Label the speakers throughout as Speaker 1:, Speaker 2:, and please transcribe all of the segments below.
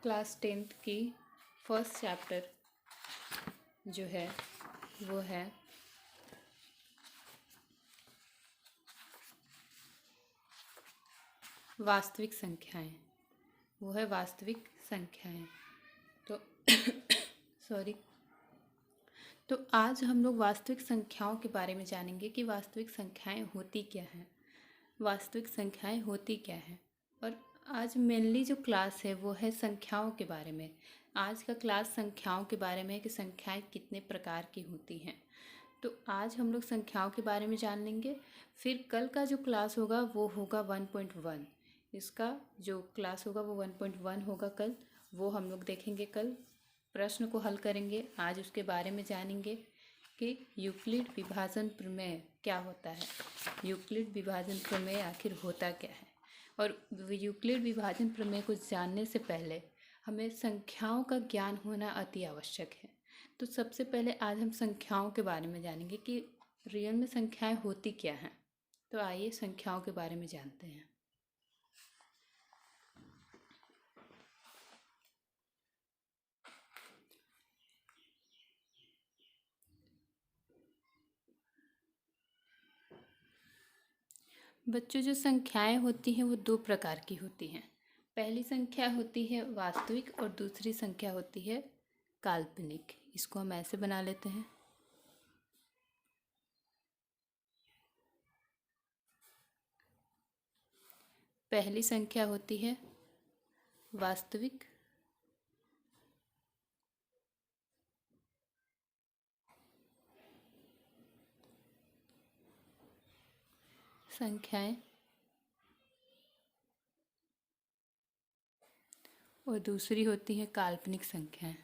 Speaker 1: Class 10th की first chapter जो है वो है वास्तविक संख्याएं। वो है वास्तविक संख्याएं। तो सॉरी। तो आज हम लोग वास्तविक संख्याओं के बारे में जानेंगे कि वास्तविक संख्याएं होती क्या हैं, वास्तविक संख्याएं होती क्या हैं। और आज मेनली जो क्लास है वो है संख्याओं के बारे में। आज का क्लास संख्याओं के बारे में है कि संख्याएं कितने प्रकार की होती हैं। तो आज हम लोग संख्याओं के बारे में जान लेंगे। फिर कल का जो क्लास होगा वो होगा 1.1। इसका जो क्लास होगा वो 1.1 होगा कल। वो हम लोग देखेंगे कल, प्रश्न को हल करेंगे। आज उसके बारे में जानेंगे कि यूक्लिड विभाजन प्रमेय क्या होता है, यूक्लिड विभाजन प्रमेय आखिर होता क्या है। और यूक्लिड विभाजन प्रमेय को जानने से पहले हमें संख्याओं का ज्ञान होना अति आवश्यक है। तो सबसे पहले आज हम संख्याओं के बारे में जानेंगे कि रियल में संख्याएं होती क्या हैं। तो आइए संख्याओं के बारे में जानते हैं। बच्चों, जो संख्याएं होती हैं वो दो प्रकार की होती हैं। पहली संख्या होती है वास्तविक और दूसरी संख्या होती है काल्पनिक। इसको हम ऐसे बना लेते हैं। पहली संख्या होती है वास्तविक संख्याएं और दूसरी होती है काल्पनिक संख्याएं।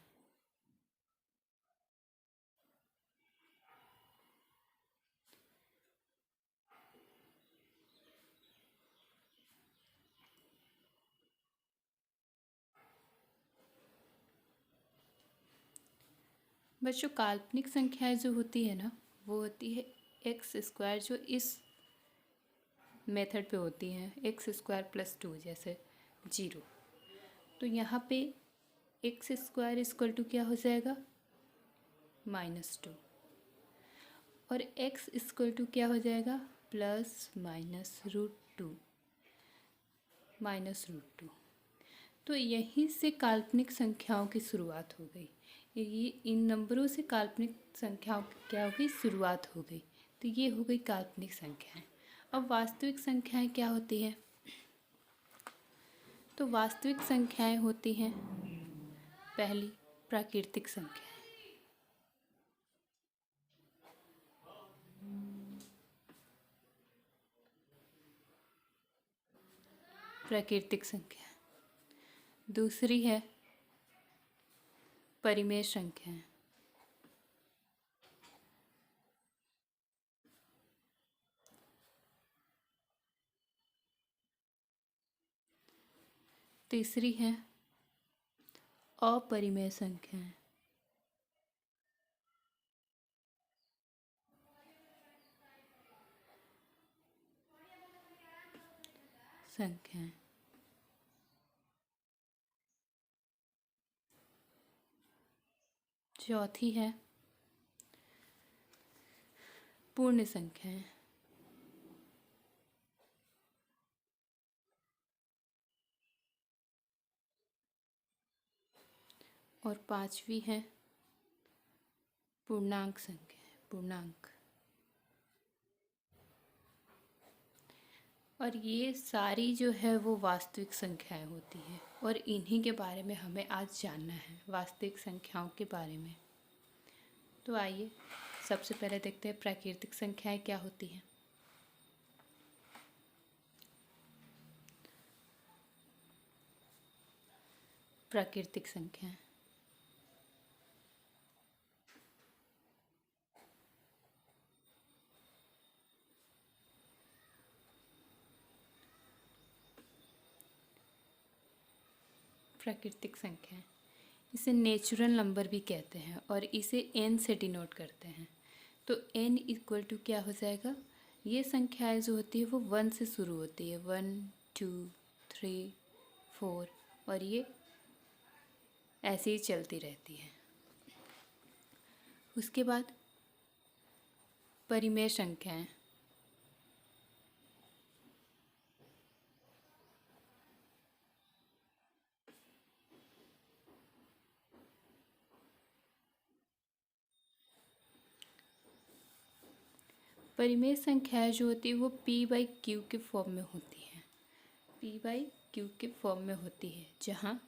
Speaker 1: बच्चों, काल्पनिक संख्याएं जो होती है ना वो होती है एक्स स्क्वायर, जो इस मेथड पे होती हैं, एक्स स्क्वायर प्लस 2 जैसे 0। तो यहाँ पे एक्स स्क्वायर इक्वल टू क्या हो जाएगा, -2। और एक्स इक्वल टू क्या हो जाएगा, +-√2 -√2। तो यहीं से काल्पनिक संख्याओं की शुरुआत हो गई। ये इन नंबरों से काल्पनिक संख्याओं की क्या हो गई, शुरुआत हो गई। तो ये हो गई काल्पनिक संख्याएं। अब वास्तविक संख्याएं क्या होती हैं। तो वास्तविक संख्याएं होती हैं पहली प्राकृतिक संख्याएं। प्राकृतिक संख्या। दूसरी है परिमेय संख्याएं। तीसरी है अपरिमेय संख्याएं। संख्याएं। चौथी है पूर्ण संख्याएं। और पांचवी है पूर्णांक संख्याएं, पूर्णांक। और ये सारी जो है वो वास्तविक संख्याएं होती हैं और इन्हीं के बारे में हमें आज जानना है, वास्तविक संख्याओं के बारे में। तो आइए सबसे पहले देखते हैं प्राकृतिक संख्याएं क्या होती हैं। प्राकृतिक संख्याएं। प्राकृतिक संख्याएं, इसे नेचुरल नंबर भी कहते हैं और इसे n से डिनोट करते हैं। तो n इक्वल टू क्या हो जाएगा, ये संख्याएं जो होती है वो 1 से शुरू होती है, 1 2 3 4, और ये ऐसे ही चलती रहती है। उसके बाद परिमेय संख्याएं। परिमेय संख्याएं जो होती है वो p/q के फॉर्म में होती है। p/q के फॉर्म में होती है, जहाँ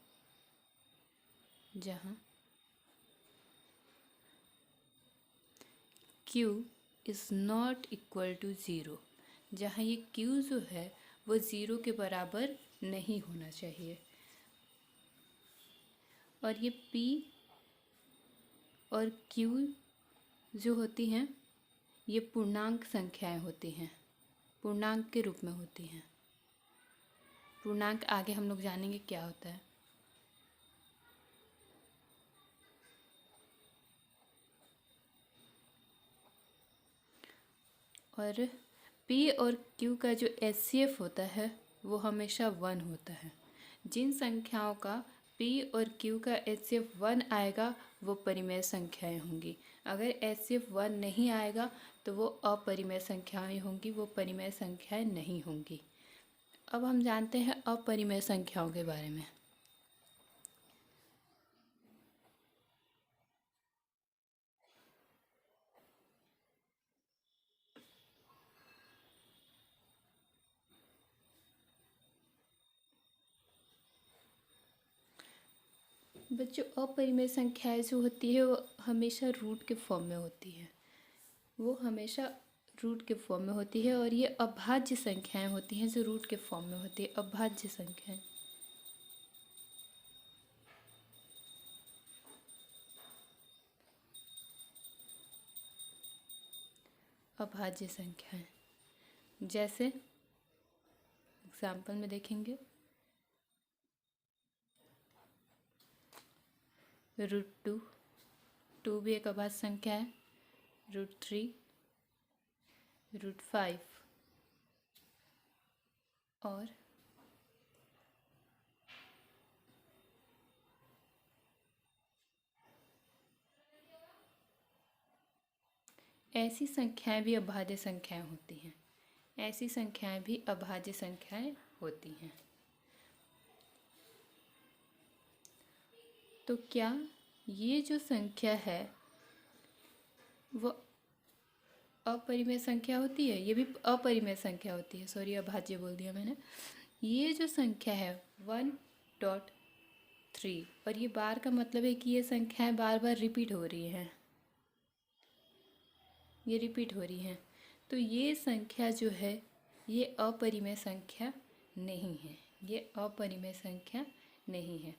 Speaker 1: q is not equal to zero, जहाँ ये q जो है वो ज़ीरो के बराबर नहीं होना चाहिए। और ये p और q जो होती हैं ये पूर्णांक संख्याएं होती हैं, पूर्णांक के रूप में होती हैं। पूर्णांक आगे हम लोग जानेंगे क्या होता है। और p और q का जो HCF होता है वो हमेशा 1 होता है। जिन संख्याओं का p और q का HCF 1 आएगा वो परिमेय संख्याएं होंगी। अगर HCF 1 नहीं आएगा तो वो अपरिमेय संख्याएं होंगी, वो परिमेय संख्याएं नहीं होंगी। अब हम जानते हैं अपरिमेय संख्याओं के बारे में। बच्चों, अपरिमेय संख्याएं जो होती है वो हमेशा रूट के फॉर्म में होती है, वो हमेशा रूट के फॉर्म में होती है। और ये अभाज्य संख्याएं होती हैं जो रूट के फॉर्म में होती है, अभाज्य संख्याएं। अभाज्य संख्याएं जैसे एग्जाम्पल में देखेंगे, √2, 2 भी एक अभाज्य संख्या है, √3, √5 और ऐसी संख्याएं भी अभाज्य संख्याएं होती हैं, ऐसी संख्याएं भी अभाज्य संख्याएं होती हैं। तो क्या ये जो संख्या है वो अपरिमेय संख्या होती है? ये भी अपरिमेय संख्या होती है, सॉरी अभाज्य बोल दिया मैंने। ये जो संख्या है 1.3, और ये बार का मतलब है कि ये संख्याएं बार बार रिपीट हो रही हैं, ये रिपीट हो रही हैं। तो ये संख्या जो है ये अपरिमेय संख्या नहीं है, ये अपरिमेय संख्या नहीं है,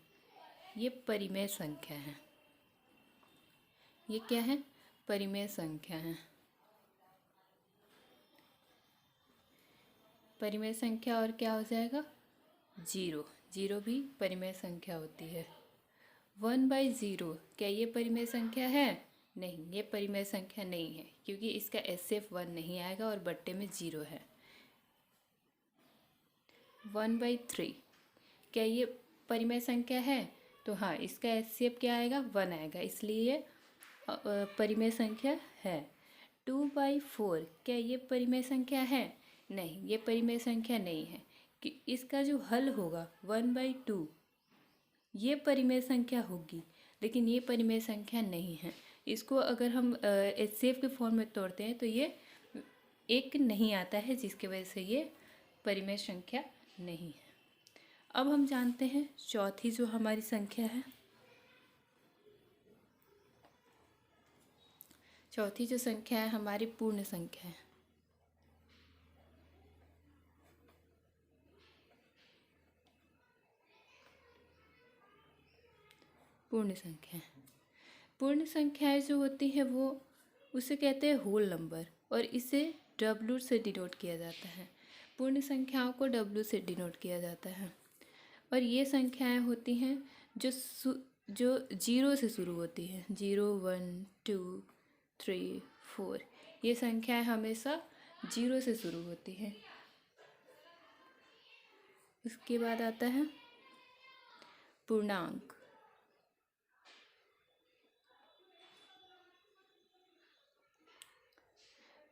Speaker 1: ये परिमेय संख्या है। ये क्या है? परिमेय संख्या है। परिमेय संख्या और क्या हो जाएगा? जीरो। जीरो भी परिमेय संख्या होती है। 1/0 क्या ये परिमेय संख्या है? नहीं, ये परिमेय संख्या नहीं है, क्योंकि इसका HCF 1 नहीं आएगा और बट्टे में 0 है। 1/3 क्या ये परिमेय संख्या है? तो हाँ, इसका HCF क्या आएगा? 1 आएगा, इसलिए ये परिमेय संख्या है। 2/4 क्या ये परिमेय संख्या है? नहीं, ये परिमेय संख्या नहीं है। कि इसका जो हल होगा 1/2 ये परिमेय संख्या होगी, लेकिन ये परिमेय संख्या नहीं है। इसको अगर हम HCF के फॉर्म में तोड़ते हैं तो ये 1 नहीं आता है, जिसकी वजह से ये परिमेय संख्या नहीं है। अब हम जानते हैं चौथी जो हमारी संख्या है। चौथी जो संख्या है हमारी पूर्ण संख्या है। पूर्ण संख्या। पूर्ण संख्याएं जो होती है वो उसे कहते हैं होल नंबर, और इसे W से डिनोट किया जाता है। पूर्ण संख्याओं को W से डिनोट किया जाता है। और ये संख्याएं होती हैं जो 0 से शुरू होती हैं। 0, 1, 2, 3, 4 ये संख्याएं हमेशा 0 से शुरू होती हैं। उसके बाद आता है पूर्णांक।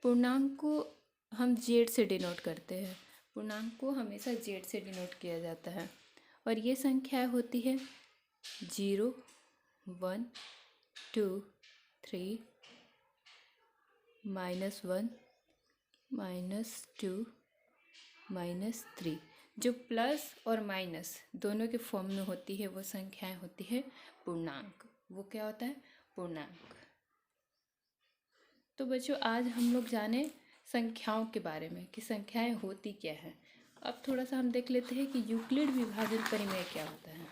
Speaker 1: पूर्णांक को हम जेड से डिनोट करते हैं। पूर्णांक को हमेशा जेड से डिनोट किया जाता है। और ये संख्याएं होती है 0, 1, 2, 3, -1, -2, -3। जो प्लस और माइनस दोनों के फॉर्म में होती है वो संख्याएं होती है पूर्णांक। वो क्या होता है? पूर्णांक। तो बच्चों आज हम लोग जाने संख्याओं के बारे में कि संख्याएं होती क्या हैं। अब थोड़ा सा हम देख लेते हैं कि यूक्लिड विभाजन परिमेय क्या होता है।